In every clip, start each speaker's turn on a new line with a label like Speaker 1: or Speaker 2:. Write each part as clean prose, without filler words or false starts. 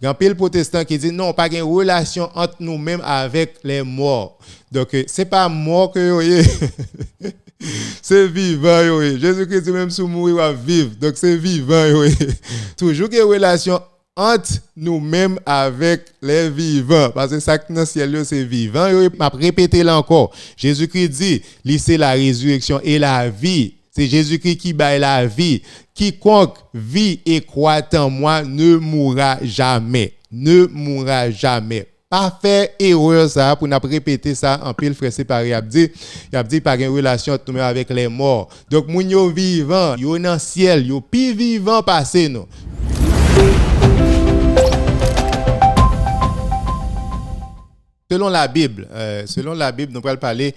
Speaker 1: Grand pile protestant qui dit non, pas une relation entre nous-mêmes avec les morts. Donc c'est pas mort que yo est. C'est vivant yo est. Jésus-Christ dit même si mourir va vivre. Donc c'est vivant yo est. Toujours une relation entre nous-mêmes avec les vivants. Parce que ça qui dans le ciel, c'est vivant. Je vais répéter là encore. Jésus-Christ dit, c'est la résurrection et la vie. C'est Jésus-Christ qui baille la vie. Quiconque vit et croit en moi ne mourra jamais. Ne mourra jamais. Pas faire erreur ça pour nous répéter ça en pile frère séparé. Il a dit pas une relation entre nous avec les morts. Donc moun yo vivant, yo dans ciel, yo pi vivant passé nous. Selon la Bible, nous allons parler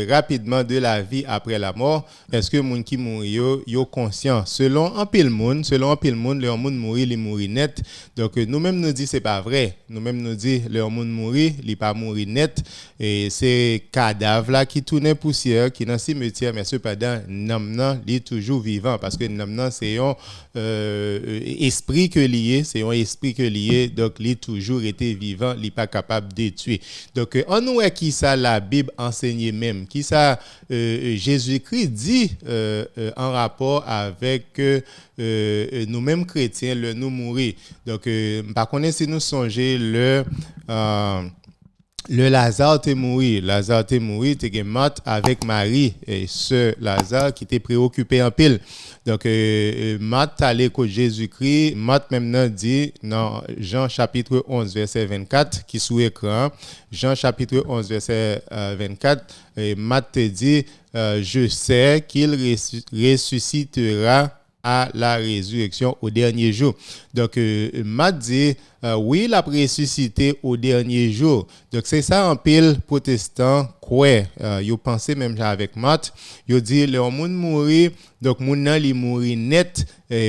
Speaker 1: rapidement de la vie après la mort. Est-ce que moun qui mouri yo conscient? Selon un pile monde, le monde mouri, il mouri net. Donc nous-mêmes nous dit c'est pas vrai. Nous-mêmes nous dit le monde mouri, il pas mouri net et c'est cadavre là qui tourne poussière qui dans cimetière mais cependant namnan il est toujours vivant parce que namnan c'est un esprit que lié, donc il toujours été vivant, il pas capable de tuer. Donc, on nous qui ça la Bible enseigne même, qui ça Jésus-Christ dit en rapport avec nous-mêmes chrétiens, le nous mourir. Donc, par contre, si nous songeons le Lazare était mouru, était mort avec Marie et ce Lazare qui était préoccupé en pile. Donc Marthe allait avec Jésus-Christ, Marthe maintenant dit dans Jean chapitre 11 verset 24 qui sous écran, Jean chapitre 11 verset 24 et Marthe dit je sais qu'il ressuscitera à la résurrection au dernier jour. Donc, m'a dit, oui, il a ressuscité au dernier jour. Donc, c'est ça un pile protestant, quoi. Ils pensent même avec Matt, ils dit, le monde mourir, donc, moun nan li mourir net,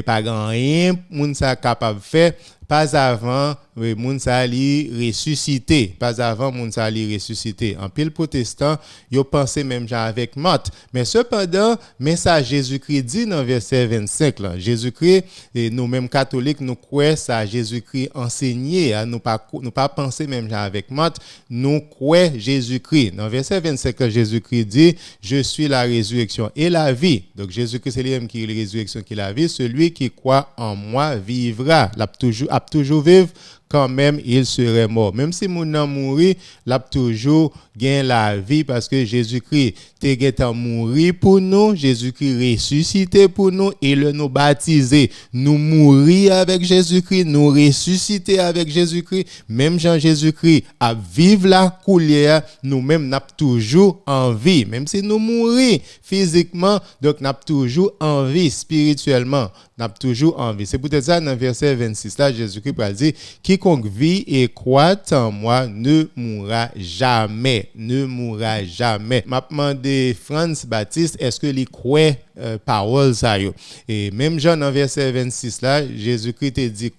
Speaker 1: pas grand rien, moun ça capable faire, pas avant, moun sa li ressuscité, pas avant, moun sa li ressuscité. En pile protestant, ils pensent même avec Matt. Mais cependant, message Jésus-Christ dit dans verset 25, là, Jésus-Christ, et nous-mêmes catholiques, nous croyons ça, Jésus-Christ enseigné, nous pas penser même avec Matt, nous croyons Jésus-Christ. Dans verset 25, Jésus-Christ dit, je suis la résurrection et la vie. Donc Jésus-Christ, c'est lui-même qui est la résurrection qui est la vie. Celui qui croit en moi vivra. L'a toujours vivre. Quand même il serait mort. Même si mon nan mouri, l'a toujours gain la vie parce que Jésus-Christ t'est mouru pour nous, Jésus-Christ ressuscité pour nous et le nous baptisé. Nous mourir avec Jésus-Christ, nous ressusciter avec Jésus-Christ, même Jean Jésus-Christ a vivre la coulière, nous-mêmes n'a toujours en vie. Même si nous mourir physiquement, donc n'a toujours en vie spirituellement, n'a toujours en vie. C'est peut-être ça dans verset 26 là Jésus-Christ a dit quiconque vit et croit en moi ne mourra jamais. M'a demandé Franz Baptiste, est-ce que il croit parole ça yo? Et même Jean dans verset 26 là, Jésus-Christ te dit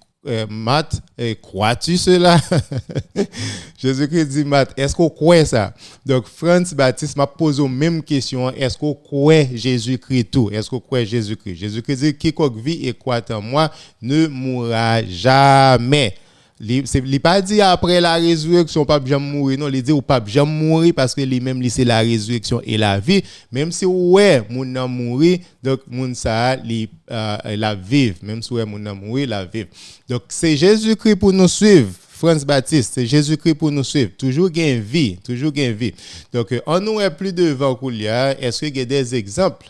Speaker 1: Matt, crois-tu cela? Jésus-Christ dit Matt, est-ce qu'on croit ça? Donc Franz Baptiste m'a posé la même question, est-ce qu'on croit Jésus-Christ tout? Est-ce qu'on croit Jésus-Christ? Jésus-Christ dit quiconque vit et croit en moi ne mourra jamais. Il pas dit après la résurrection pas jamais mourir, non, il dit ou pas jamais mourir parce que lui-même c'est la résurrection et la vie. Même si ouais moun nan mourir, donc moun ça la vivre, même si ouais moun nan mourir la vivre. Donc c'est Jésus-Christ pour nous suivre. Franz Baptiste, c'est Jésus-Christ pour nous suivre. Toujours gain vie. Donc, on nous est plus devant Koulia. Est-ce qu'il y a des exemples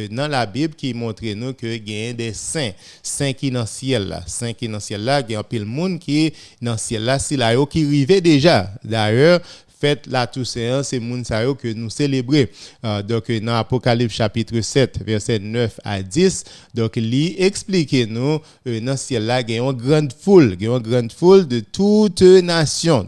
Speaker 1: dans la Bible qui montrent nous que il y a des saints qui dans le ciel là. Saints qui dans le ciel là, il y a un pile monde qui dans le ciel là, c'est là qui arrivait déjà. D'ailleurs, fête la Toussaint, c'est moun sa yo que nous célébrer. Donc dans Apocalypse chapitre 7 verset 9 à 10, donc li explique nous dans ciel là il y a une grande foule de toute nation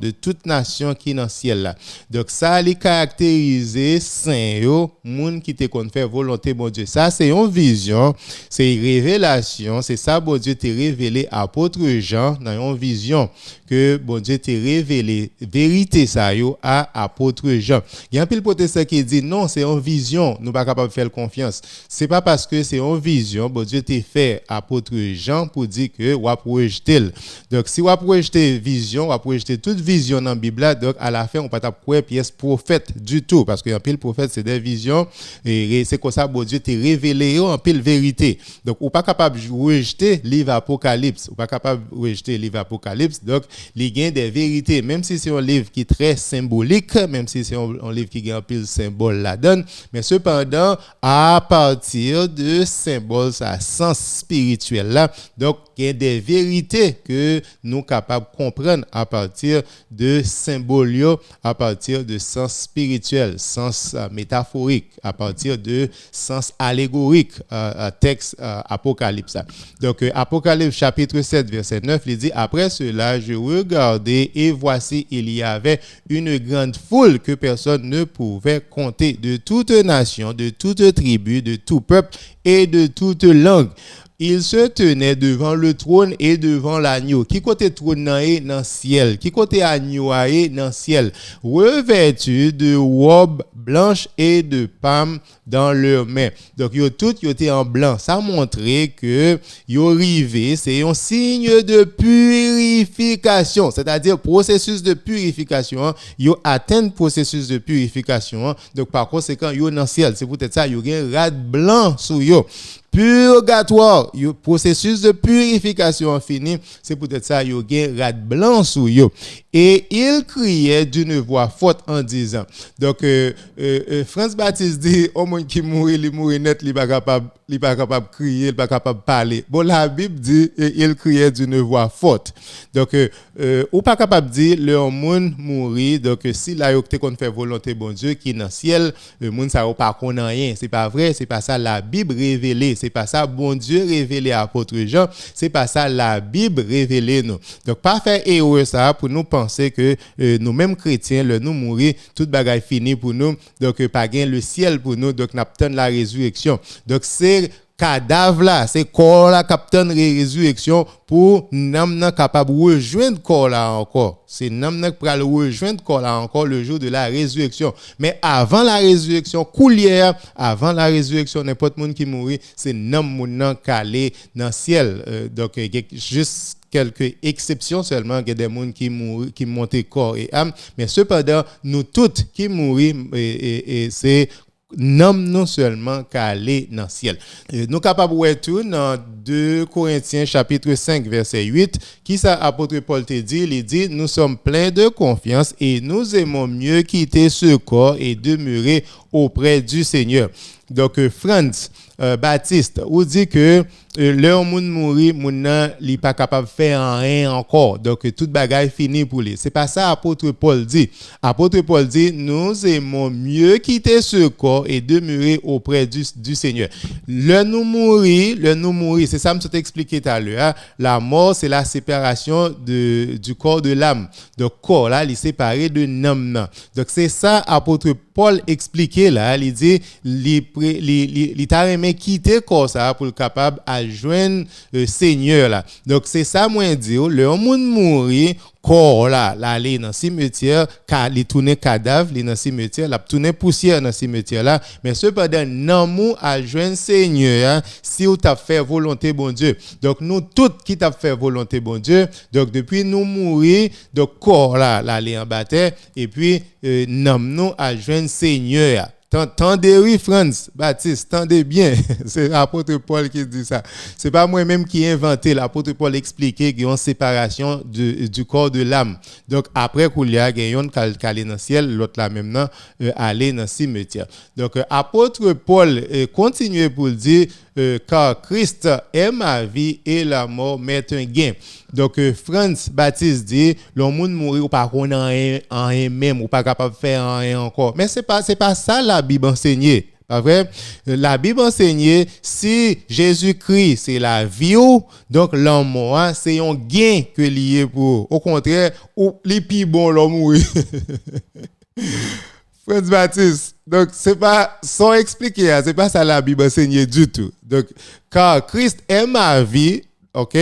Speaker 1: qui dans ciel là. Donc ça li caractériser saint yo, moun qui te kon faire volonté bon Dieu. Ça c'est une vision, c'est une révélation, c'est ça bon Dieu t'a révélé à apôtre Jean dans une vision que bon Dieu t'a révélé vérité ça yo à apôtre Jean. Il y a un pile protestant qui dit non, c'est une vision, nous pas capable de faire confiance. C'est pas parce que c'est une vision, bon Dieu t'a fait apôtre Jean pour dire que ou a projeter. Donc si ou a projeter vision, ou a projeter toute vision dans la Bible, donc à la fin on pas tape quoi pièce prophète du tout parce que un pile prophète c'est des visions et c'est comme ça bon Dieu t'a révélé en pile vérité. Donc ou pas capable de rejeter livre Apocalypse, ou pas capable de rejeter livre Apocalypse. Donc il y a des vérités même si c'est un livre qui est très symbolique, même si c'est un livre qui a un pile symbole là-dedans, mais cependant à partir de symbole ça sens spirituel là. Donc il y a des vérités que nous capables de comprendre à partir de symboles, à partir de sens spirituel, sens métaphorique, à partir de sens allégorique, texte Apocalypse. Donc Apocalypse chapitre 7 verset 9, il dit après cela je regardais et voici il y avait une grande foule que personne ne pouvait compter de toute nation, de toute tribu, de tout peuple et de toute langue. Il se tenait devant le trône et devant l'agneau. Qui côté trône est dans le ciel, qui côté agneau est dans le ciel, revêtu de robes blanches et de palmes dans leurs mains. Donc yo tout yo était en blanc. Ça montrait que yo arrivé, c'est un signe de purification, c'est-à-dire processus de purification. Yo atteint processus de purification. Donc par conséquent yo dans le ciel, c'est peut-être ça yo gen rad blanc sous yo. Purgatoire, yo processus de purification fini, c'est peut-être ça yo gen rad blanc sous yo. Et il criait d'une voix forte en disant. Donc Frans Baptiste dit au monde qui mourit, il mourit net, il pas capable crier, il pas capable parler. Bon la Bible dit il criait d'une voix forte. Donc ou pas capable dire le monde mourit, donc si la yo te kon fait volonté bon Dieu qui dans ciel, le monde ça pas connaît rien, c'est pas vrai, c'est pas ça la Bible révélée. C'est pas ça bon Dieu révélé à apôtre Jean, c'est pas ça la Bible révélée nous. Donc pas faire erreur ça pour nous penser que nous mêmes chrétiens le nous mourir toute bagaille fini pour nous, donc pas gain le ciel pour nous, donc n'attend la résurrection. Donc c'est cadavre là, c'est corps là capitaine résurrection pour nous capable rejoindre corps là encore. C'est nous pral rejoindre corps là encore le jour de la résurrection. Mais avant la résurrection coulière, avant la résurrection n'importe monde qui mourit, c'est nous moun calé dans ciel. Donc juste quelques exceptions seulement, il y a des gens qui mourent, qui montent corps et âme, mais cependant nous toutes qui mourons et c'est non seulement qu'aller dans le ciel. Nous capables de tout dans 2 Corinthiens chapitre 5 verset 8 qui ça apôtre Paul te dit, il dit nous sommes pleins de confiance et nous aimons mieux quitter ce corps et demeurer auprès du Seigneur. Donc Frans Baptiste ou dit que leur monde mourir moun nan li pas capable faire rien encore. Donc toute bagaille fini pour lui. C'est pas ça apôtre Paul dit. Apôtre Paul dit nous aimons mieux quitter ce corps et demeurer auprès du Seigneur. Le nous mourir, c'est ça que je t'ai expliqué tout à l'heure. La mort c'est la séparation du corps de l'âme. Donc corps là, il est séparé de l'âme. Donc c'est ça apôtre Paul expliqué là, il dit il t'a aimé quitter corps ça pour le capable à joindre le Seigneur là. Donc c'est ça moi dire le monde mourir corps là aller dans cimetière car il tourner cadavre il dans cimetière la tourner poussière dans cimetière là mais cependant non mou à joindre Seigneur si ou t'a fait volonté bon Dieu. Donc nous toutes qui t'a fait volonté bon Dieu, donc depuis nous mourir donc corps là aller en bataille et puis non nous à joindre Seigneur. Tendez oui, Frans Baptiste, tendez bien. C'est l'apôtre Paul qui dit ça. C'est pas moi-même qui ai inventé. L'apôtre Paul expliquait qu'il y a une séparation du corps de l'âme. Donc, après qu'il y a une calé dans le ciel, l'autre là même aller dans le cimetière. Donc, apôtre Paul continue pour dire car Christ est ma vie et la mort m'est un gain. Donc Frans Baptiste dit le monde mourir ou pas en même ou pas capable de faire rien encore. Mais c'est pas ça la Bible enseigne. Pas vrai? La Bible enseigne si Jésus-Christ c'est la vie donc l'homme mort c'est un gain que lié pour au contraire ou les plus bon l'homme mourir. Frans Baptiste, donc c'est pas sans expliquer, c'est pas ça la Bible enseigne du tout. Donc car Christ est ma vie, OK,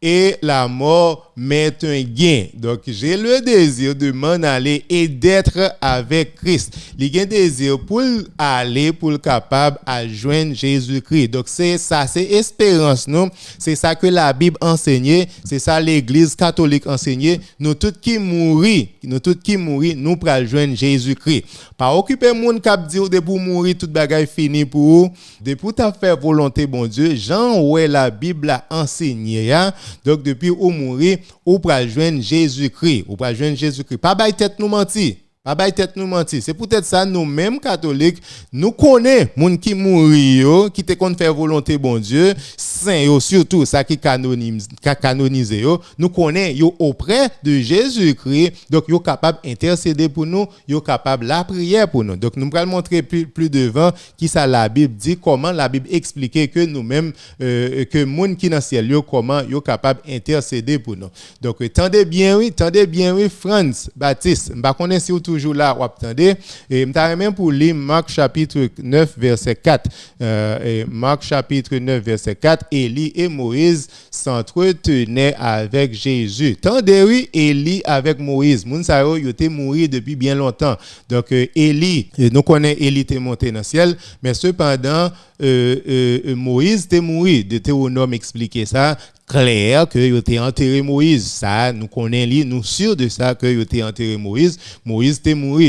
Speaker 1: et la mort m'est un gain. Donc, j'ai le désir de m'en aller et d'être avec Christ. Il y a un désir pour aller, pour capable à joindre Jésus-Christ. Donc, c'est ça, c'est espérance, non? C'est ça que la Bible enseignait, c'est ça l'Église catholique enseignait. Nous tous qui mourir, nous pral joindre Jésus-Christ. Pas occuper monde cap dire de pour mourir toute bagaille fini pour de pour ta faire volonté bon Dieu. Jean ouais la Bible a enseigné hein? Donc depuis ou mourir ou pral joindre Jésus-Christ, ou pral joindre Jésus-Christ. Pas bail tête nous mentir. Pas bail tête nous mentir. C'est peut-être ça nous mêmes catholiques, nous connaissons moun qui mourir qui te kon faire volonté bon Dieu, saint yo surtout ça qui canonisé yo, nous connaissons yo auprès de Jésus-Christ. Donc yo capable intercéder pour nous, yo capable la prière pour nous. Donc nous allons montrer plus devant qui ça la Bible dit, comment la Bible explique que nous-mêmes que moun qui dans ciel yo comment yo capable intercéder pour nous. Donc tendez bien oui Franz Baptiste, m'pa connais si toujours là ou attendez et m'ta même pour lire Marc chapitre 9 verset 4 Marc chapitre 9 verset 4 Élie et Moïse s'entretenaient avec Jésus. Tendez oui Élie avec Moïse moun sa yo était mort depuis bien longtemps. Donc Élie nous connaît Élie était monté dans le ciel mais cependant Moïse était mort. Deutéronome expliquer ça clair que il était enterré Moïse. Ça nous connaissons, nous sûrs de ça que il était enterré Moïse. Moïse était mort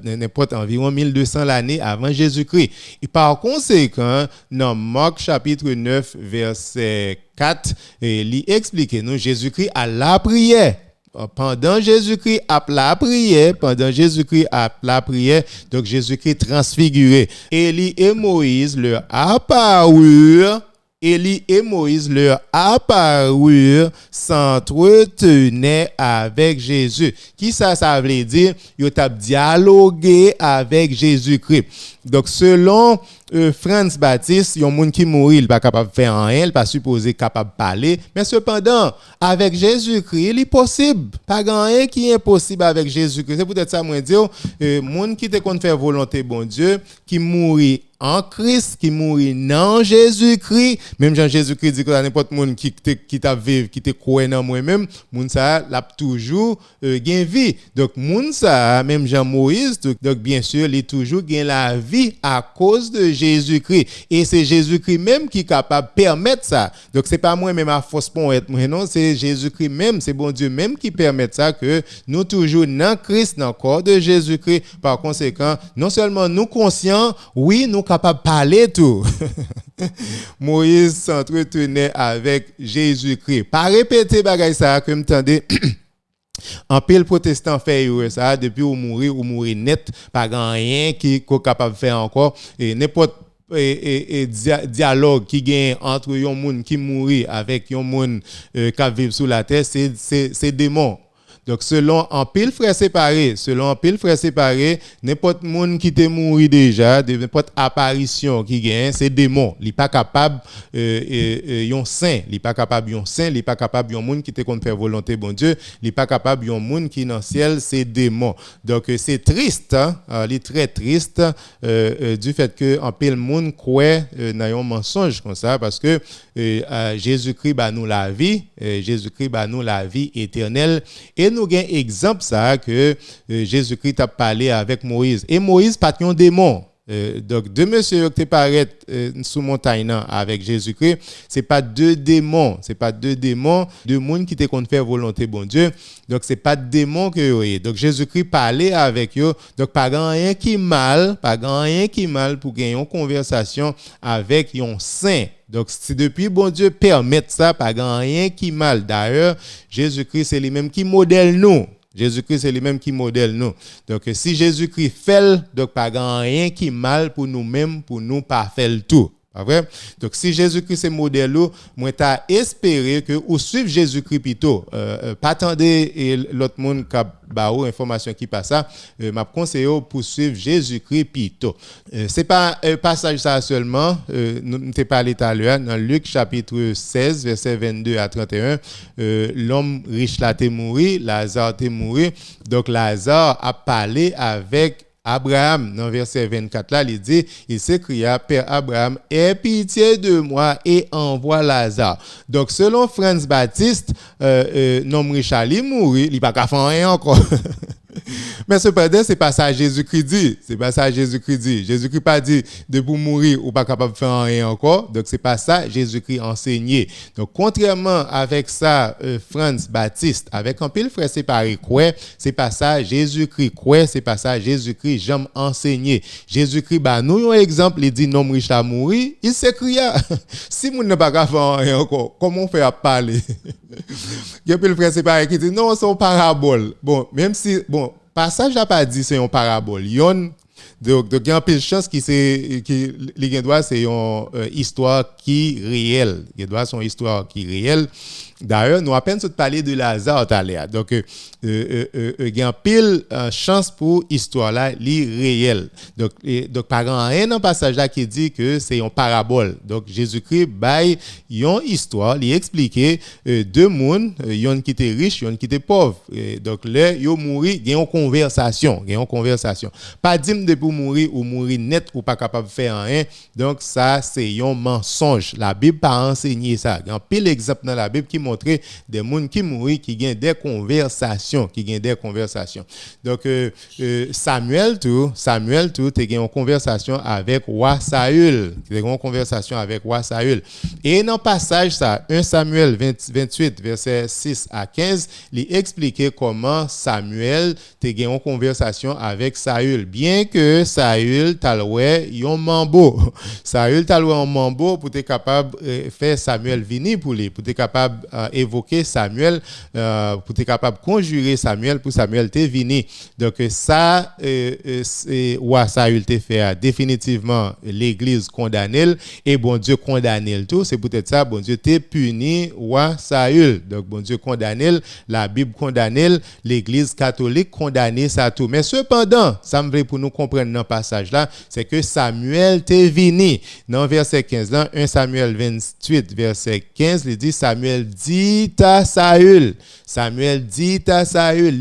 Speaker 1: n'importe environ 1200 l'année avant Jésus-Christ. Et par conséquent, dans Marc chapitre 9 verset 4, il explique nous Jésus-Christ à la prière. Pendant Jésus-Christ a la prière, donc Jésus-Christ transfiguré. Élie et Moïse leur apparurent. Élie et Moïse leur apparurent, s'entretenaient avec Jésus. Qui ça veut dire? Ils ont dialogué avec Jésus-Christ. Donc, selon Franz Baptiste, il y a un monde qui mourit, il n'est pas capable de faire rien, il n'est pas supposé capable de parler. Mais cependant, avec Jésus-Christ, il est possible. Pas rien qui est impossible avec Jésus-Christ. C'est peut-être ça, moi, dire, monde qui te compte faire volonté, bon Dieu, qui mourit en Christ, qui mourit dans Jésus-Christ. Même Jean Jésus-Christ dit que n'importe monde qui t'a vécu, qui te croit dans moi-même, moun ça l'a toujours gain vie. Donc moun ça même Jean Moïse, donc bien sûr, il toujours gain la vie à cause de Jésus-Christ. Et c'est Jésus-Christ même qui est capable de permettre ça. Donc c'est pas moi même à force pour être moi non, c'est Jésus-Christ même, c'est bon Dieu même qui permet ça que nous toujours dans Christ, dans le corps de Jésus-Christ. Par conséquent, non seulement nous conscients, oui, nous capable de parler tout. Moïse s'entretenait avec Jésus-Christ. Pas répéter bagay ça que m'tendez. En pile protestant fait ça depuis ou mourir net, pas rien qui capable de faire encore et n'importe dialogue qui gagne entre yon moun qui mourit avec yon moun qui vivent sous la terre, c'est démon. Donc selon un pile frère séparé, n'importe monde qui t'est mouru déjà, n'importe apparition qui gagne, c'est démon. Il pas capable yon saint, il pas capable yon monde qui te compte faire volonté bon Dieu, il pas capable yon monde qui dans ciel, c'est démon. Donc c'est triste, il est très triste du fait que en pile monde croit dans un mensonge comme ça parce que Jésus-Christ ba nous la vie, éternelle et nous avons un exemple ça que Jésus-Christ a parlé avec Moïse. Et Moïse pas un démon. Donc deux messieurs qui paraissent sous montagne avec Jésus-Christ, c'est pas deux démons, deux monde qui te compte faire volonté bon Dieu. Donc c'est pas démon que yo. Donc Jésus-Christ parlait avec eux. Donc pas rien qui mal pour gagner une conversation avec un saint. Donc, si depuis bon Dieu permet ça, pas rien qui mal. D'ailleurs, Jésus-Christ, c'est lui-même qui modèle nous. Donc, si Jésus-Christ fait, donc pas rien qui mal pour nous-mêmes, pour nous pas faire le tout. Pas vrai? Donc, si Jésus-Christ est modèle, moi, t'as espéré que ou suivre Jésus-Christ plutôt. Pas attendez l'autre monde qui a bah information qui passe ça. M'a conseillé pour suivre Jésus-Christ plutôt. C'est pas un passage ça seulement. Nous t'ai parlé tout à l'heure dans Luc chapitre 16 verset 22 à 31. L'homme riche là t'est mouru, Lazare t'est mouru. Donc Lazare a parlé avec Abraham, dans verset 24 là, il dit, il s'écria, Père Abraham, aie pitié de moi et envoie Lazare. Donc, selon Franz Baptiste, nom Richard, il mourit, il n'a pas faire rien encore. Mais cependant, c'est pas ça Jésus-Christ dit. C'est pas ça Jésus-Christ dit. Jésus-Christ pas dit de pour mourir ou pas capable de faire rien encore. Donc c'est pas ça Jésus-Christ enseigné. Donc contrairement avec ça Franz Baptiste avec un pile frère séparé quoi, c'est pas ça Jésus-Christ quoi, c'est pas ça Jésus-Christ jamais enseigné. Jésus-Christ bah nous un exemple, il dit non riche à mourir, il s'écria. Si moun n'a pas capable faire rien encore, comment on fait à parler? Il y a pile frère séparé qui dit non, c'est une parabole. Bon, même si bon passage n'a pas dit c'est une parabole. Donc il y a une chance qui les doit c'est une histoire qui réelle. Il doit son histoire qui réelle. D'ailleurs, nous à peine parler de Lazare tout à l'heure. Donc il y a pile chance pour histoire là li réelle. Donc par un passage là qui dit que c'est une parabole. Donc Jésus-Christ bail une histoire, il expliquer deux mondes, yon qui était riche, yon qui était pauvre. Donc là yo mouri, il y a une conversation. Pas dire de pour mourir ou mourir net ou pas capable de faire rien. Donc ça c'est un mensonge. La Bible pas enseigné ça. Il y a pile exemple dans la Bible qui montrer des gens qui mourent, qui gagnent des conversations. Donc, Samuel, tu as une conversation avec roi Saül. Et dans le passage, ça, 1 Samuel 28, verset 6 à 15, il explique comment Samuel a une conversation avec Saül. Bien que Saül t'a loué un mambo. Saül t'a loué un mambo pour être capable de faire Samuel venir pour lui, pour être capable évoquer Samuel, pour être capable de conjurer Samuel pour Samuel te venir. Donc ça, ouais, Saül te fait définitivement l'église condamnée et bon Dieu condamné tout. C'est peut-être ça, bon Dieu te puni ouais, Saül. Donc bon Dieu condamné, la Bible condamné, l'église catholique condamné ça tout. Mais cependant, ça me veut pour nous comprendre dans le passage là, c'est que Samuel te venu. Dans verset 15 là, 1 Samuel 28 verset 15, il dit Samuel dit à Saül,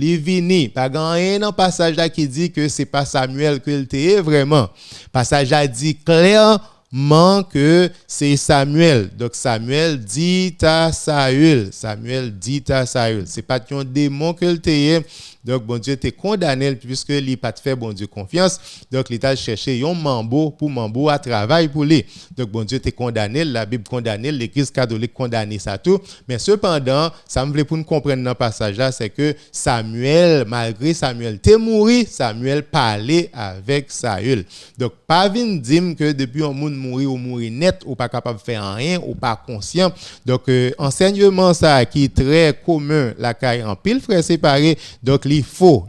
Speaker 1: il vini. Pas rien dans passage là qui dit que c'est pas Samuel que il était vraiment. Passage a dit clairement que c'est Samuel. Donc Samuel dit à Saül. C'est pas un démon que il était. Donc bon Dieu t'est condamné puisque il pas fait bon Dieu confiance. Donc il t'a cherché un mambo pour mambo à travail pour lui. Donc bon Dieu t'est condamné, la Bible condamné, l'église catholique condamné ça tout. Mais cependant, ça me veut pour nous comprendre dans le passage là, c'est que Samuel, malgré Samuel t'est mouru, Samuel parlait avec Saül. Donc pas vinn dire que depuis un monde mourir ou mourir net ou pas capable de faire rien ou pas conscient. Donc enseignement ça qui est très commun la caille en pile frère séparé. Donc il faut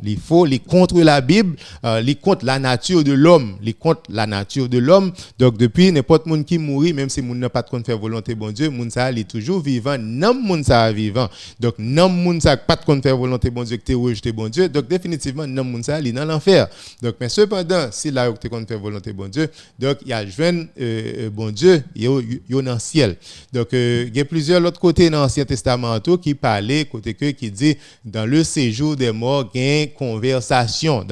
Speaker 1: contre la Bible, il contre la nature de l'homme, Donc depuis n'importe monde qui mourit, même si monde n'a pas de faire volonté bon Dieu, monde ça il est toujours vivant, non monde ça vivant. Donc non monde ça pas de faire volonté bon Dieu que tu rejeté bon Dieu. Donc définitivement non monde ça il est dans l'enfer. Donc mais cependant, si là tu compte faire volonté bon Dieu, donc il y a jeune bon Dieu, yo dans le ciel. Donc il y a plusieurs autres côtés dans l'Ancien Testament qui parlaient côté que qui dit dans le séjour des morts gain conversation.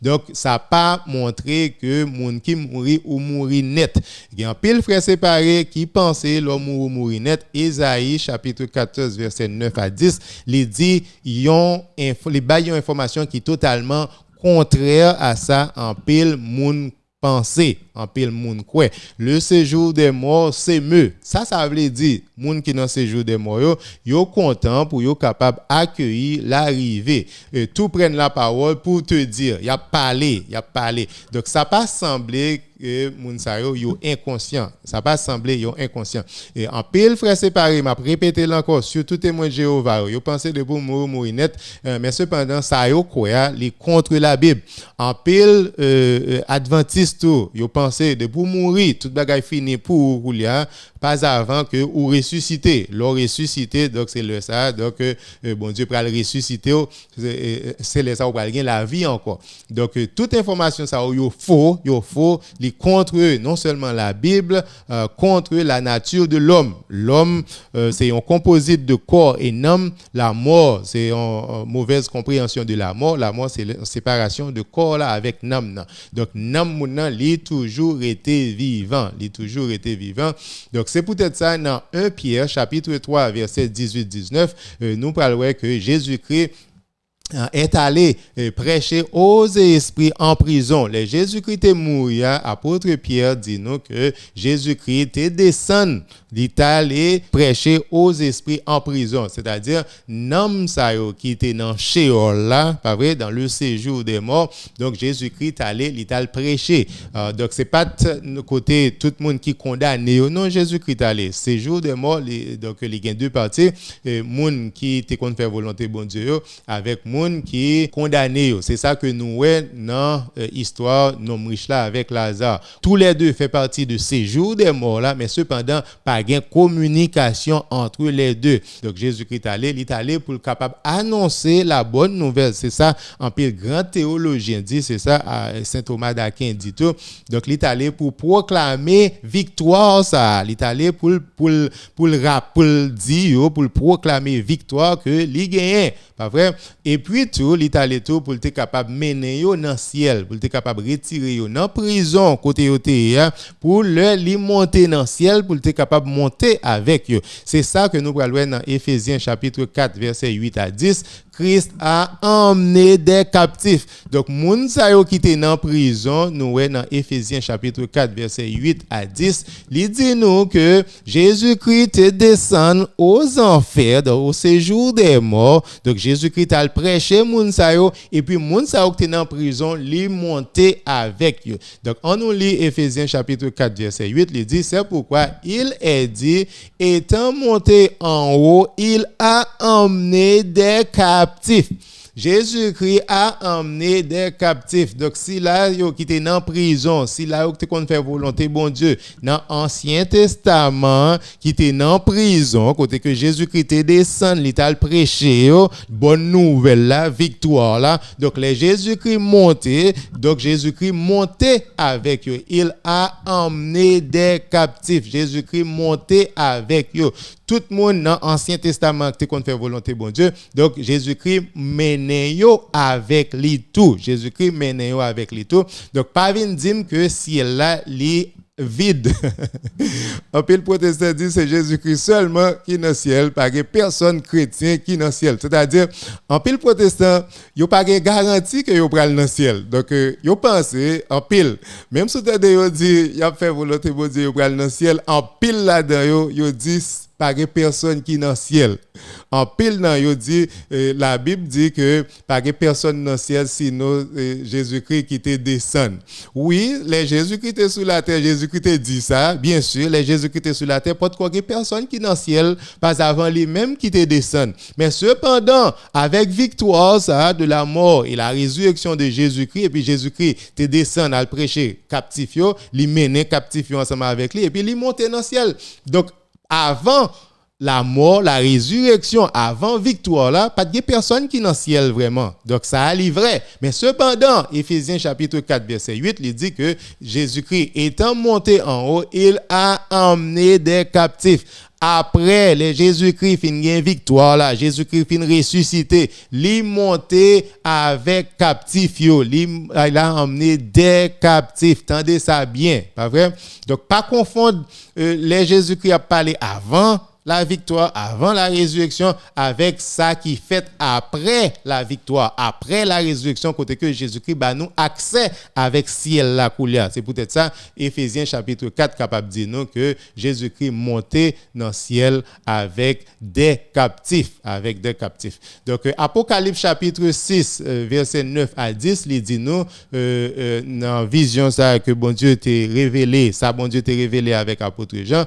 Speaker 1: Donc ça n'a pas montré que moun qui mourit ou mourit net. Il y a un pile frère séparé qui pensait l'homme ou mourir net. Ésaïe chapitre 14 verset 9 à 10, il dit il bail une information qui est totalement contraire à ça en pile moun penser en pile moun quoi le séjour des morts c'est mieux ça veut dire moun qui dans séjour des morts yo content pour yo capable accueillir l'arrivée tout prennent la parole pour te dire y a parlé donc ça pas semblé que moun sa yo inconscient et en pile frère séparé m'a répété encore surtout témoin Jéhovah yo pensé de pour mourir net mais cependant ça yo quoi li contre la Bible en pile adventiste tout yo pensé de pour mourir toute bagaille fini pour rouler pas avant que ou ressuscité. L'on ressuscité, donc c'est le ça, donc bon Dieu va le ressusciter, c'est le ça ou va gagner la vie encore. Donc toute information ça yo faux, les contre non seulement la Bible, contre la nature de l'homme. L'homme c'est un composite de corps et d'âme. La mort, c'est une mauvaise compréhension de la mort. La mort c'est la séparation de corps là avec l'âme. Donc l'âme maintenant, il toujours été vivant, Donc c'est peut-être ça dans 1 Pierre chapitre 3 verset 18-19, nous parlons que Jésus-Christ est allé prêcher aux esprits en prison. Les Jésus-Christ est mort, apôtre Pierre dit nous que Jésus-Christ est descendu, il est allé prêcher aux esprits en prison, c'est-à-dire n'homme ça qui était dans Sheol là, pas vrai, dans le séjour des morts. Donc Jésus-Christ est allé prêcher. Donc c'est pas côté tout le monde qui condamné, non, Jésus-Christ est allé séjour des morts, donc il y a deux parties, monde qui était contre faire volonté bon Dieu avec monde qui est condamné. C'est ça que nous voyons dans l'histoire de riche là avec Lazare. Tous les deux font partie de séjour des morts là, mais cependant pas de communication entre les deux. Donc Jésus-Christ est allé pour capable annoncer la bonne nouvelle. C'est ça en pile grand théologien dit, c'est ça Saint Thomas d'Aquin dit tout. Donc il est allé pour proclamer victoire ça. Il est allé pour dire pour proclamer victoire que il gagne. Pas vrai? Et puis tout, l'Italie tout pour être capable de mener yo dans le ciel, pour être capable de retirer yo dans prison côté yo pour le monter dans le ciel, pour être capable de monter avec yo. C'est ça que nous parlons dans Éphésiens chapitre 4 verset 8 à 10. Christ a emmené des captifs. Donc, moun sa yo qui était dans prison, nous dans Éphésiens chapitre 4 verset 8 à 10, il dit nous que Jésus-Christ est descendu aux enfers, au séjour des morts. Donc, Jésus-Christ a prêché moun sa yo, et puis moun sa yo qui était dans prison, li monté avec eux. Donc, on nous lit Éphésiens chapitre 4 verset 8, il dit, c'est pourquoi il est dit, étant monté en haut, il a emmené des captifs. Jésus-Christ a emmené des captifs. Donc, si là, yo qui était dans prison, si là, yo qui était faire volonté, bon Dieu, dans l'Ancien Testament, qui était dans prison, côté que Jésus-Christ est descendu, il a prêché, bonne nouvelle là, victoire là. Donc, les Jésus-Christ monté, donc Jésus-Christ monté avec eux. Il a emmené des captifs. Jésus-Christ monté avec eux. Tout le monde dans l'Ancien Testament qui était faire volonté, bon Dieu. Donc, Jésus-Christ mène yo avec lui tout. Jésus-Christ mène yo avec lui tout. Donc, pas vin dire que ciel là li vide. En pile protestant dit c'est Jésus-Christ seulement qui est dans le ciel, pas de personne chrétien qui est dans le ciel. C'est-à-dire en pile protestant, yo pas de garantie que yo pral dans le ciel. Donc yo pensez en pile même si yo dit y a fait volonté de Dieu yo pral dans le ciel, en pile là-dedans yo dit pas de personne qui est dans le ciel. En pile dans yo dit la Bible dit que pas de personne dans le ciel sinon Jésus-Christ qui était descendu. Oui, les Jésus-Christ est sur la terre, Jésus-Christ dit ça, bien sûr, les Jésus-Christ est sur la terre, pas de personne qui est dans le ciel pas avant lui-même qui était descendu. Mais cependant, avec victoire ça de la mort et la résurrection de Jésus-Christ et puis Jésus-Christ était descendu à le prêcher captif yo, li mener captif yo ensemble avec lui et puis il monter dans le ciel. Donc avant la mort, la résurrection, avant victoire là, pas de personne qui est dans le ciel vraiment. Donc ça est vrai. Mais cependant, Éphésiens chapitre 4 verset 8, il dit que Jésus-Christ étant monté en haut, il a emmené des captifs. Après, les Jésus-Christ fin gain victoire là, Jésus-Christ fin ressuscité, li monté avec captifs yo, il a emmené des captifs. Tendez ça bien, pas vrai? Donc pas confondre les Jésus-Christ a parlé avant la victoire, avant la résurrection, avec ça qui fait après la victoire, après la résurrection, côté que Jésus-Christ bah nous accès avec ciel la couleur. C'est peut-être ça, Éphésiens chapitre 4 capable de dire nous que Jésus-Christ monté dans le ciel avec des captifs, Donc Apocalypse chapitre 6 verset 9 à 10, il dit nous dans vision ça que bon Dieu t'a révélé, avec apôtre Jean,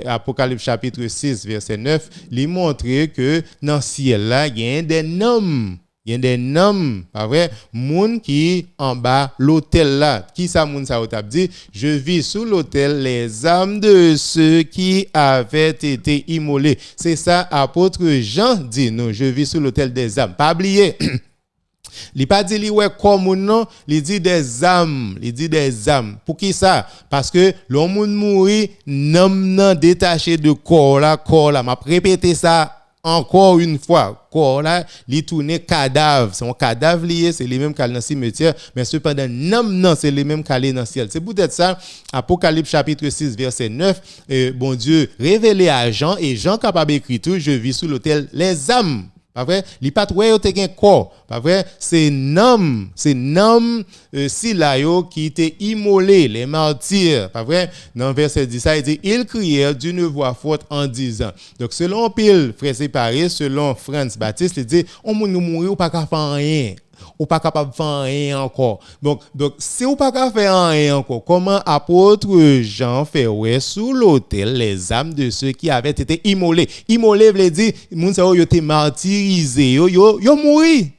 Speaker 1: Apocalypse chapitre 6 verset 9, il montre que dans le ciel là, il y a des noms. Il y a des noms, pas vrai, moun qui en bas l'autel là. Qui ça moun ça t'a dit? Je vis sous l'autel les âmes de ceux qui avaient été immolés. C'est ça apôtre Jean dit nous, je vis sous l'autel des âmes. Pas oublier. Il pas dit li ouais comme non, il dit des âmes, il dit des âmes. Pour qui ça? Parce que l'homme moun mouri nan détaché de corps là, m'a répété ça encore une fois, corps là, li tourne cadavre, c'est un cadavre lié, c'est les mêmes qu'à dans le cimetière, mais cependant non, c'est les mêmes qu'à dans le ciel. C'est peut-être ça Apocalypse chapitre 6 verset 9, bon Dieu révélé à Jean et Jean capable écrit tout, je vis sous l'autel les âmes. Pas vrai? Li pas ouais te gen corps. Pas vrai? C'est nom si là yo qui était immolé les martyrs. Pas vrai? Dans verset 10 ça il dit ils crièrent d'une voix forte en disant. Donc selon Pile frère séparé, selon Franz Baptiste, il dit on nous mourir ou pas qu'à faire rien. Ou pas capable de faire rien encore. Donc si ou pas capable de faire rien encore, comment apôtre Jean fait ouais sous l'autel les âmes de ceux qui avaient été immolés. Immolés veut dire moun sa yo été martyrisé, yo mouri.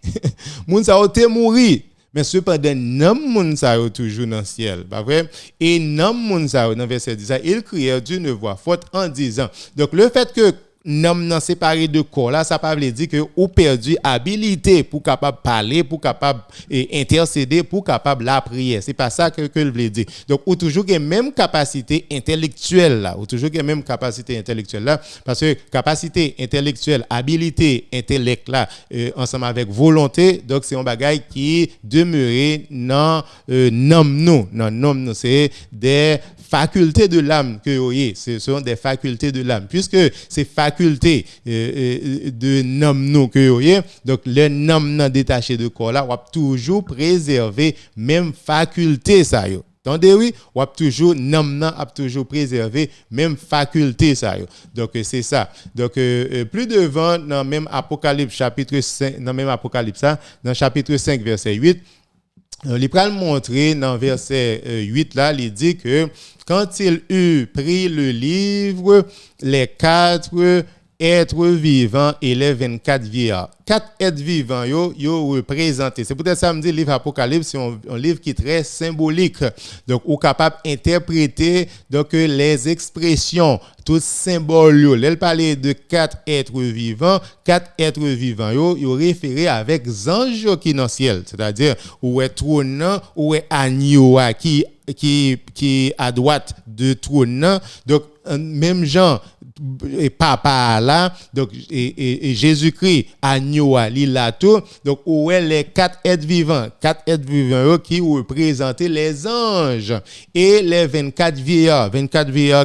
Speaker 1: Moun sa yo été mouri. Mais cependant nom moun sa yo toujours dans le ciel, pas vrai? Et nom moun sa yo dans verset 10, ils crièrent d'une voix forte en disant. Donc le fait que nom nan séparé de corps là ça pas veut dire que ou perdu habilité pour capable parler pour capable intercéder pour capable la prière, c'est pas ça que je veut dire. Donc ou toujours que même capacité intellectuelle là, ou toujours que même capacité intellectuelle là, parce que capacité intellectuelle, habilité intellect là ensemble avec volonté, donc c'est un bagage qui demeurer dans nom c'est des facultés de l'âme que voyez, ce sont des facultés de l'âme puisque c'est facultés de nom nous que voyez, donc le nom non détaché de corps là, on va toujours préserver même faculté ça yo. Attendez oui, on va toujours nom a toujours préserver même faculté ça yo. Donc c'est ça. Donc plus devant dans même Apocalypse chapitre 5 dans même Apocalypse ça, dans chapitre 5 verset 8, il pral montrer dans verset 8 là, il dit que quand il eut pris le livre, les 4 êtres vivants et les 24 vieillards. 4 êtres vivants yo représentés. C'est peut-être ça me dit livre Apocalypse, c'est un livre qui est très symbolique. Donc ou capable d'interpréter donc les expressions, tout symbole yo. Elle parlait de 4 êtres vivants yo référé avec anges qui dans le ciel, c'est-à-dire où est trône ou est agneau qui à droite de trône. Donc même Jean et papa là, donc et Jésus-Christ agneau li là tout, donc où est les 4 êtres vivants qui représentaient les anges et les 24 vieillards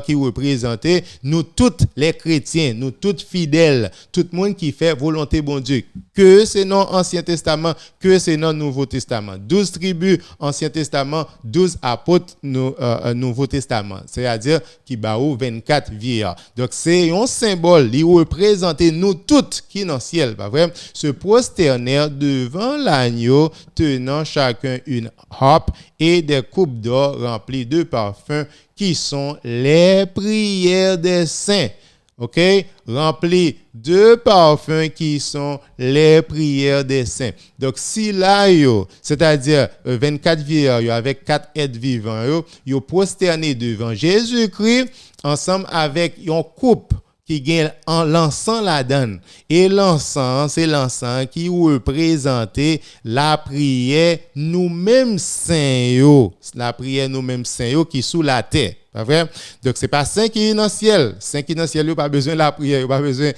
Speaker 1: qui représentaient nous tous les chrétiens, nous tous fidèles, tout le monde qui fait volonté bon Dieu, que c'est dans Ancien Testament, que c'est dans Nouveau Testament. 12 tribus Ancien Testament, 12 apôtres Nouveau Testament, c'est-à-dire qui baou 24 vieillards. Donc c'est un symbole, il représente nous toutes qui dans le ciel, pas vrai? Se prosternèrent devant l'agneau, tenant chacun une harpe et des coupes d'or remplies de parfums qui sont les prières des saints. OK? Remplis de parfums qui sont les prières des saints. Donc, si là, c'est-à-dire 24 vieillards avec 4 êtres vivants, yo prosterné devant Jésus-Christ ensemble avec une coupe qui gagne en l'encens la donne. Et l'encens, c'est l'encens qui représente la prière nous-mêmes saints, la prière nous-mêmes saints qui sous la terre. Pas vrai? Donc c'est pas saint qui est dans le ciel. Saint qui est dans le ciel, il pas besoin de la prière, il pas besoin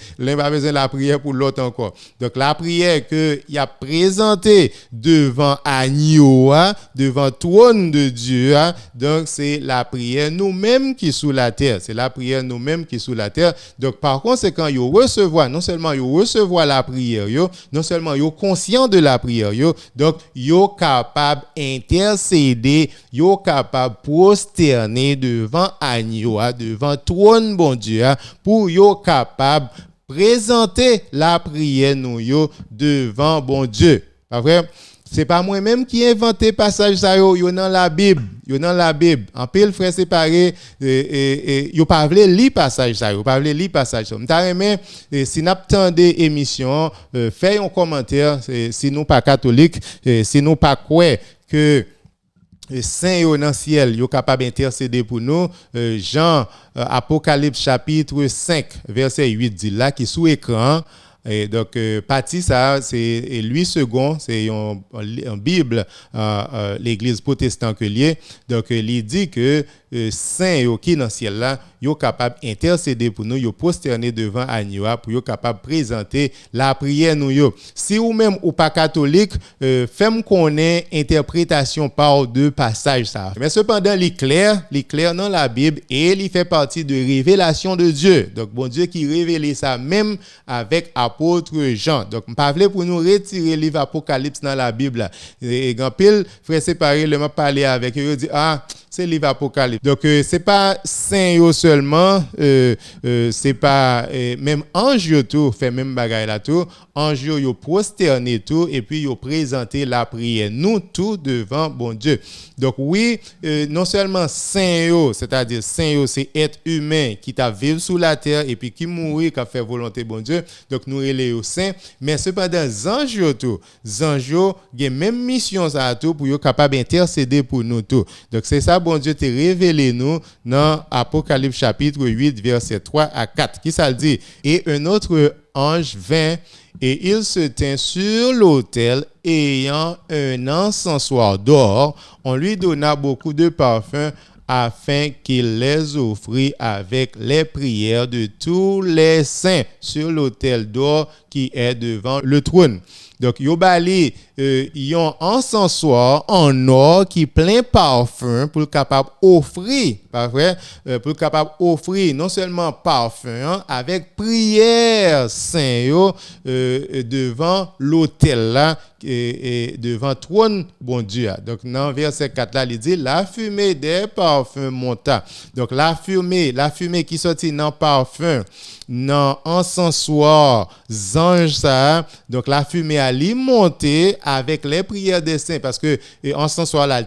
Speaker 1: de la prière pour l'autre encore. Donc la prière que il a présentée devant agneau, devant trône de Dieu, donc c'est la prière nous-mêmes qui sous la terre, c'est la prière nous-mêmes qui sous la terre. Donc par conséquent, yo recevoir non seulement yo recevoir la prière, non seulement yo conscient de la prière, donc yo capable intercéder, yo capable prosterner devant agneau, devant trône bon Dieu, pour yo capable présenter la prière nous yo devant bon Dieu. Pas vrai? c'est pas moi-même qui ai inventé passage ça yo dans la Bible, en pile frère séparé yo pas vle li passage ça, yo pas vle li passage ça. M'ta remen si n'a tande émission fait un commentaire si nous pas catholique, si nous pas croire que saint yo dans ciel yo capable intercéder pour nous. Jean Apocalypse chapitre 5 verset 8 dit là qui sous écran. Et donc partie ça c'est lui second, c'est en Bible l'église protestante que lié. Donc il dit que saint yo qui dans ciel là yo capable intercéder pour nous, yo prosterner devant agneau pour yo capable présenter la prière nous yo. Si ou même ou pas catholique, fais-moi connaître interprétation par deux passages ça. Mais cependant il clair dans la Bible et il fait partie de révélation de Dieu. Donc bon Dieu qui révélait ça même avec apôtre Jean. Donc pas vle pour nous retirer le livre Apocalypse dans la Bible. Et grand pile frère séparé le m'a parlé avec eux dit c'est le livre Apocalypse. Donc c'est pas saint yo seulement, c'est pas même ange yo tout fait même bagaille là tout, ange yo prosterné tout et puis yo présenter la prière nous tout devant bon Dieu. Donc oui, non seulement saint yo, c'est-à-dire saint yo c'est être humain qui t'a vécu sur la terre et puis qui mourir qui a fait volonté bon Dieu. Donc nous relé au saint, mais cependant ange yo tout, ange yo gen même mission ça tout pour yo capable intercéder pour nous tout. Donc c'est ça bon Dieu t'a révélé nous dans Apocalypse chapitre 8 verset 3 à 4 qui ça dit et un autre ange vint et il se tint sur l'autel ayant un encensoir d'or. On lui donna beaucoup de parfums afin qu'il les offrit avec les prières de tous les saints sur l'autel d'or qui est devant le trône. Donc yo bali yon encensoir en or qui plein parfum pour capable offrir, pas vrai, pour capable offrir non seulement parfum avec prière saint yo devant l'autel là et devant trône bon Dieu. Donc dans verset 4 là il dit la fumée des parfums monta. Donc la fumée qui sortit dans parfum dans encensoir ange ça, donc la fumée a monté avec les prières des saints parce que encensoir là il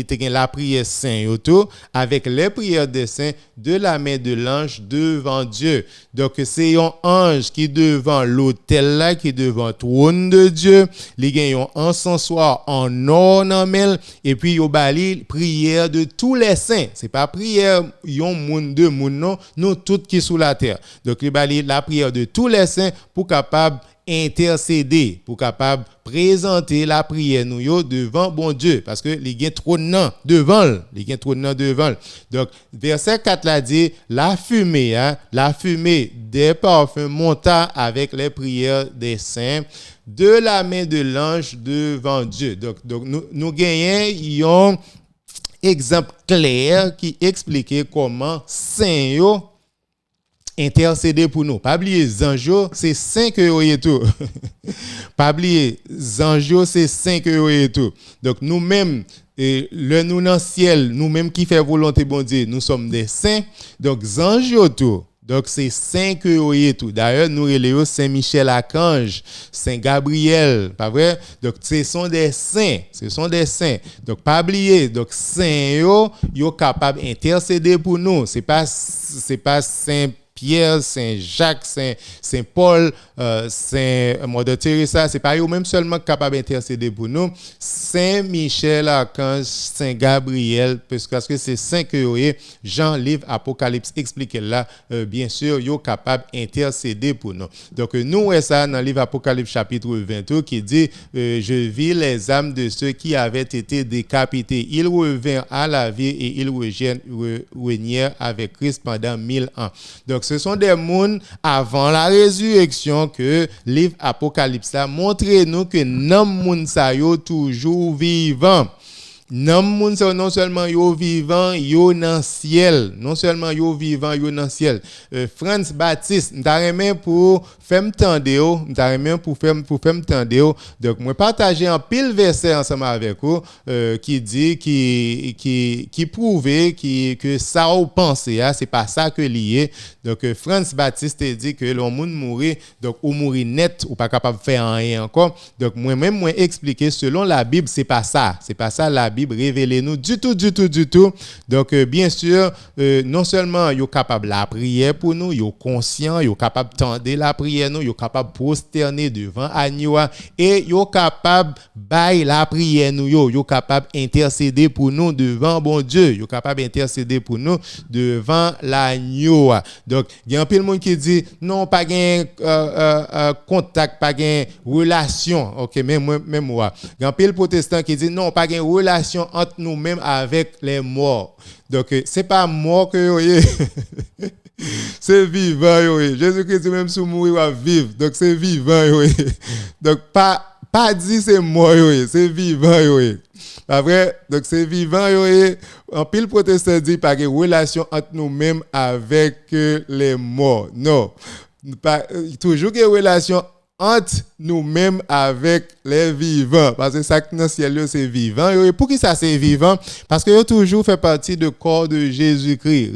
Speaker 1: te gain la prière saint autour avec les prières des saints de la main de l'ange devant Dieu. Donc c'est un ange qui devant l'autel là qui devant trône de Dieu, il gagne un encensoir en ornemental et puis yo bali prière de tous les saints. C'est pas prière yon moun deux moun non, nous toutes qui sous la terre. Donc il bali la prière de tous les saints pour capable intercéder, pour capable présenter la prière nous yo devant bon Dieu parce que il y a trône devant, Donc verset 4 là dit la fumée des parfums monta avec les prières des saints de la main de l'ange devant Dieu. Donc nous gagnons un exemple clair qui expliquait comment saint yo intercéder pour nous. Pas oublier Zanjo, c'est 5 euros et tout. Pas oublier Zanjo, c'est 5 euros et tout. Donc nous-mêmes le nous dans ciel, nous-mêmes qui fait volonté bon Dieu, nous sommes des saints. Donc Zanjo tout. Donc c'est 5 euros et tout. D'ailleurs, nous relèvons Saint-Michel Archange, Saint-Gabriel, pas vrai? Donc ce sont des saints, Donc pas oublier, donc saint yo capable intercéder pour nous. C'est pas Saint Pierre, Saint Jacques, Saint Paul, Saint Mother Teresa, c'est pas eux même seulement capable d'intercéder pour nous. Saint Michel Archange, Saint Gabriel, parce que c'est saint que Jean livre Apocalypse explique là, bien sûr, yo capable d'intercéder pour nous. Donc nous c'est ça dans le livre Apocalypse chapitre 22 qui dit je vis les âmes de ceux qui avaient été décapités, ils revinrent à la vie et ils régnèrent avec Christ pendant 1000 ans. Donc ce sont des mondes avant la résurrection que livre Apocalypse a montré nous que nan moun sa yo toujours vivant. Non seulement yo vivant, yo dans ciel. Non seulement yo vivant, yo dans ciel. Frans Baptiste, m'ta remen pour faire m'tande yo, m'ta remen pour faire m'tande yo. Donc moi partager un pile verset ensemble avec vous qui dit qui prouve que ça ou penser c'est pas ça que lié. Donc Frans Baptiste dit que l'on moun mourir donc ou mourir net ou pas capable faire rien encore. Donc moi expliquer selon la Bible, c'est pas ça la Bible révèle nous du tout. Donc bien sûr non seulement yo capable la prière pour nous, yo conscient, yo capable tendre la prière nous, yo capable prosterner devant agneau et yo capable bailler la prière nous, yo capable intercéder pour nous devant bon Dieu, yo capable intercéder pour nous devant l'agneau. Donc il y a un peu de monde qui dit non pas gain contact, pas gain relation. OK, même moi. Il y a un peu de protestants qui dit non pas gain relation entre nous-mêmes avec les morts. Donc c'est pas mort que yo c'est vivant yo. Jésus-Christ même sous mourir va vivre. Donc c'est vivant yo. Donc pas dit c'est mort yo, c'est vivant yo. Pas vrai? Donc c'est vivant yo. En pile protestant dit pas de relation entre nous-mêmes avec les morts. Non. Pas toujours que relation entre nous-mêmes avec les vivants. Parce que ça dans le ciel, c'est vivant. Et pour qui ça c'est vivant? Parce que toujours fait partie du corps de Jésus-Christ.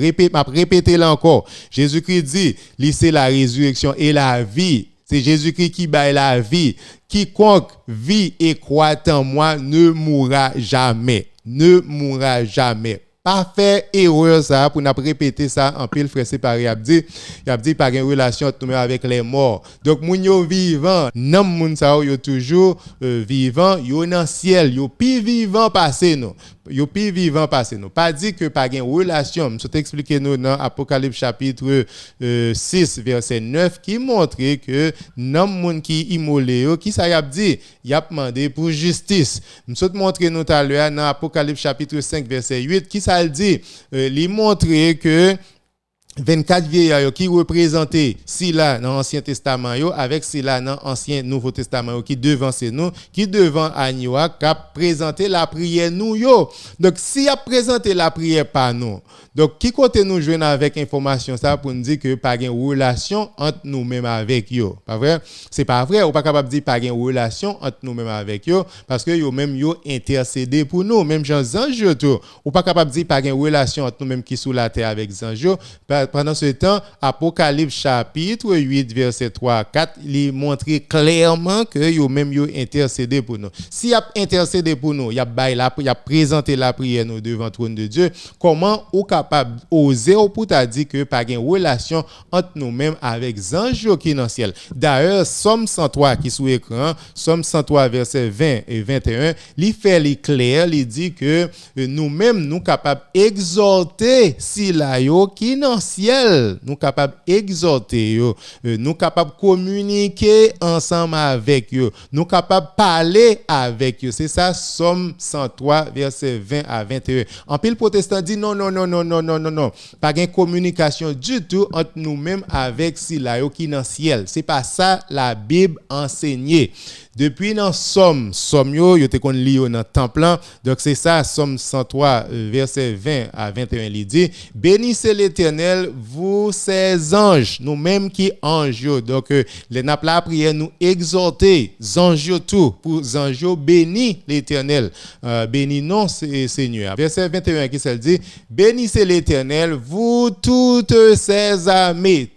Speaker 1: Répétez là encore. Jésus-Christ dit, c'est la résurrection et la vie. C'est Jésus-Christ qui baille la vie. Quiconque vit et croit en moi ne mourra jamais. Ne mourra jamais. Pas faire erreur ça pour nous répéter ça en pile frère séparé. Il a dit par une relation avec les morts. Donc moun yo vivant, nan moun sa yo toujours vivant, yo dans ciel, yo pi vivant passé nous. Yo pi vivant passé nous. Pas dit que par une relation, je t'expliquer nous dans Apocalypse chapitre 6 verset 9 qui montre que nan moun qui immolé yo, qui ça y a dit, y a demandé pour justice. Je te montrer nous tout à l'heure dans Apocalypse chapitre 5 verset 8 qui ça dit, lui montrer que 24 vieillards qui représentaient Sila dans l'Ancien Testament avec Sila dans l'Ancien Nouveau Testament qui devant c'est nous qui devant agneau qui a présenté la prière nous yo. Donc si a présenté la prière par nous, donc qui côté nous joindre avec information ça pour nous dire que pas une relation entre nous même avec yo. Pas vrai? C'est pas vrai, ou pas capable de dire pas une relation entre nous même avec yo parce que yo même yo intercédé pour nous, même Jean ange tout. Ou pas capable de dire pas une relation entre nous même qui sous la terre avec ange. Pendant ce temps, Apocalypse chapitre 8 verset 3 à 4, il montre clairement que yo même yo intercédé pour nous. Si y a intercédé pour nous, y a présenté la prière nous devant le trône de Dieu, comment ou capable oser pour t'a dit que pas une relation entre nous-mêmes avec anges qui dans le ciel. D'ailleurs, Somme 103 qui sous écran, Somme 103 verset 20 et 21, il fait clair, il dit que nous-mêmes nous capables exhorter si la yo qui dans le ciel, nous capables exhorter yo, nous capables communiquer ensemble avec eux, nous capables parler avec eux. C'est ça Somme 103 verset 20 à 21. En pile protestant dit non, pas de communication du tout entre nous-mêmes avec Sila yo qui dans le ciel. C'est pas ça la Bible enseignait. Depuis dans Somme yo te kon li yo dans temple. Donc c'est ça Somme 103 verset 20 à 21 il dit bénissez l'Éternel vous ses anges, nous-mêmes qui anges yo. Donc les n'a la prière nous exhorter anges yo tout pour anges yo béni l'Éternel. Béni non Seigneur. Verset 21 qui se dit bénissez l'Éternel vous toutes ses armées,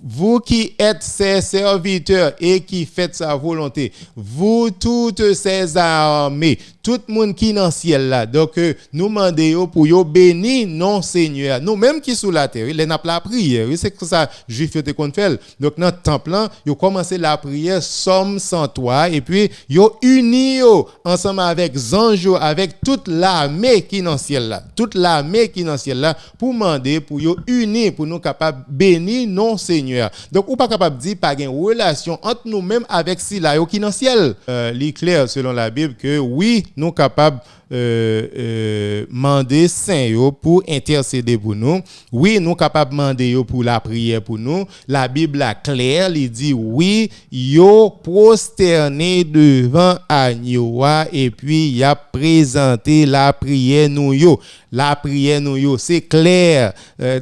Speaker 1: vous qui êtes ses serviteurs et qui faites sa volonté, vous toutes ses armées, tout le monde qui dans le ciel là. Donc nous demandons pour yo béni non Seigneur, nous même qui sous la terre, les n'a pas la prière, c'est que ça juif te qu'on fait. Donc dans le temple là, yo commencé la prière Somme 103 et puis yo uni ensemble avec anges, avec toute l'armée qui dans le ciel là, pour demander pour yo uni pour nous capable béni non Seigneur. Donc ou pas capable dire pas une relation entre nous même avec Sila qui dans le ciel. Il est clair selon la Bible que oui, nous capables demander saint yo pour intercéder pour nous. Oui, nous capables demander yo pour la prière pour nous. La Bible est claire, il dit oui, yo prosterné devant agneau et puis il a présenté la prière nous yo. La prière nous yo, c'est clair.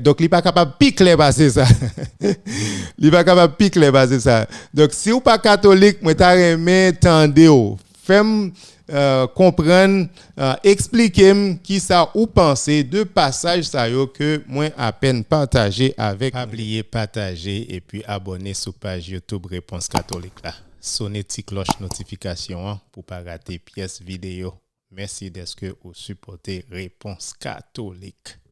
Speaker 1: Donc il pas capable plus clair passer ça. Il pas capable plus clair passer ça. Donc si ou pas catholique, moi t'a remet tendez yo. Fais comprendre, expliquer qui ça ou penser de passage ça yo que moi à peine partager avec. Pas oublier partager et puis abonner sur page YouTube Réponse Catholique là. Sonnez petit cloche notification pour pas rater pièce vidéo. Merci d'être que vous supportez Réponse Catholique.